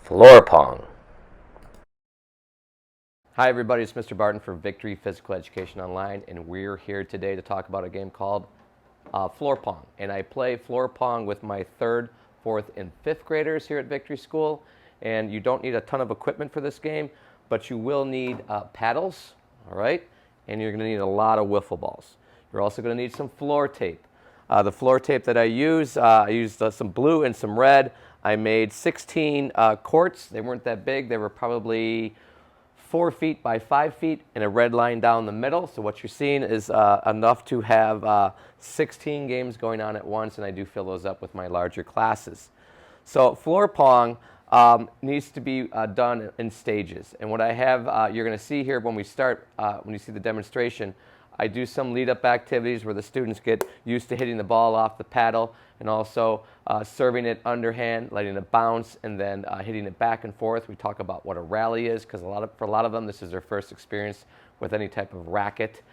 Floor Pong. Hi everybody, it's Mr. Barton for Victory Physical Education Online, and we're here today to talk about a game called Floor Pong. And I play Floor Pong with my 3rd, 4th, and 5th graders here at Victory School. And you don't need a ton of equipment for this game, but you will need paddles, all right? And you're gonna need a lot of wiffle balls. You're also gonna need some floor tape. The floor tape that I used some blue and some red. I made 16 courts. They weren't that big. They were probably 4 feet by 5 feet and a red line down the middle. So what you're seeing is enough to have 16 games going on at once, and I do fill those up with my larger classes. So Floor Pong needs to be done in stages. And what I have, you're going to see here when we start, when you see the demonstration, I do some lead-up activities where the students get used to hitting the ball off the paddle and also serving it underhand, letting it bounce, and then hitting it back and forth. We talk about what a rally is because for a lot of them, this is their first experience with any type of racket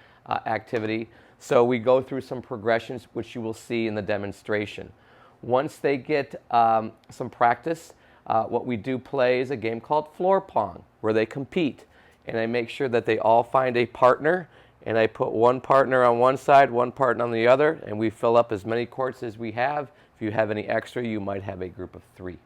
activity. So we go through some progressions, which you will see in the demonstration. Once they get some practice, what we do play is a game called Floor Pong, where they compete. And I make sure that they all find a partner, and I put one partner on one side, one partner on the other, and we fill up as many courts as we have. If you have any extra, you might have a group of 3.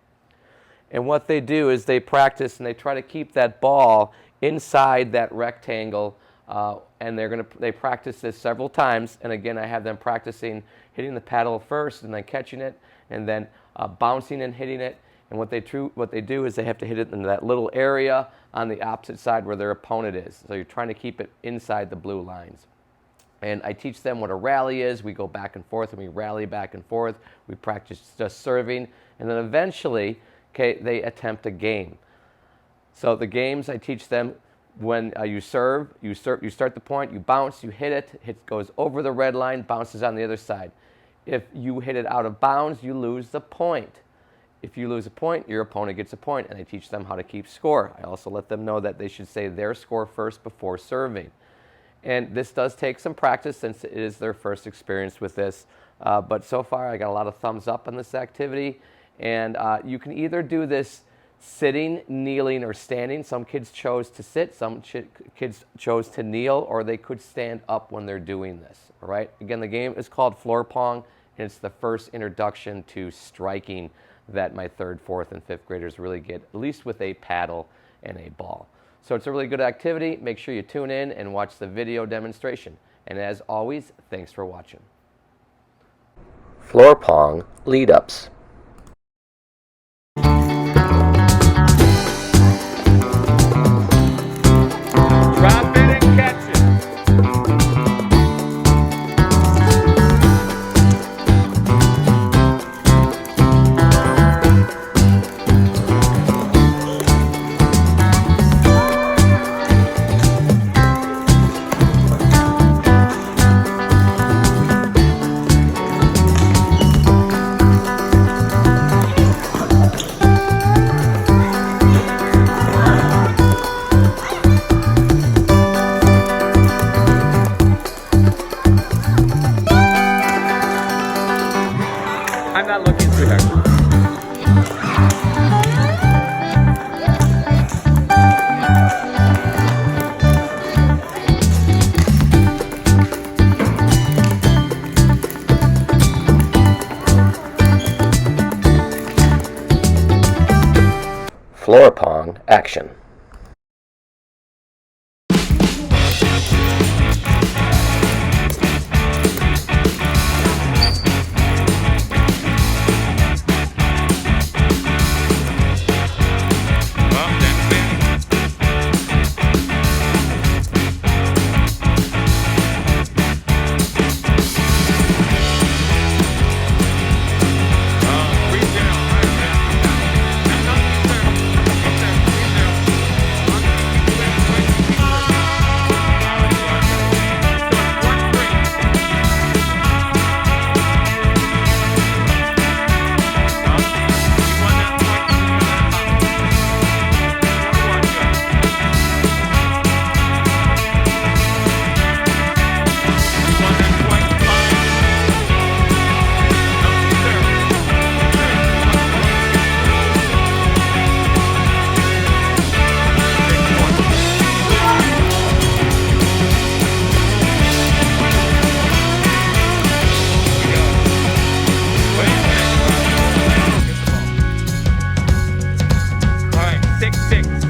And what they do is they practice and they try to keep that ball inside that rectangle, and they practice this several times. And again, I have them practicing hitting the paddle first and then catching it, and then bouncing and hitting it. And what they do is they have to hit it in that little area on the opposite side where their opponent is. So you're trying to keep it inside the blue lines. And I teach them what a rally is. We go back and forth and we rally back and forth. We practice just serving. And then eventually, okay, they attempt a game. So the games I teach them, when you serve, you start the point, you bounce, you hit it, it goes over the red line, bounces on the other side. If you hit it out of bounds, you lose the point. If you lose a point, your opponent gets a point, and I teach them how to keep score. I also let them know that they should say their score first before serving. And this does take some practice since it is their first experience with this. But so far, I got a lot of thumbs up on this activity. And you can either do this sitting, kneeling, or standing. Some kids chose to sit, some kids chose to kneel, or they could stand up when they're doing this. All right? Again, the game is called Floor Pong, and it's the first introduction to striking that my 3rd, 4th, and 5th graders really get, at least with a paddle and a ball. So it's a really good activity. Make sure you tune in and watch the video demonstration. And as always, thanks for watching. Floor Pong lead-ups. Drop it and catch it. I'm not looking through her. Floor Pong action. 666.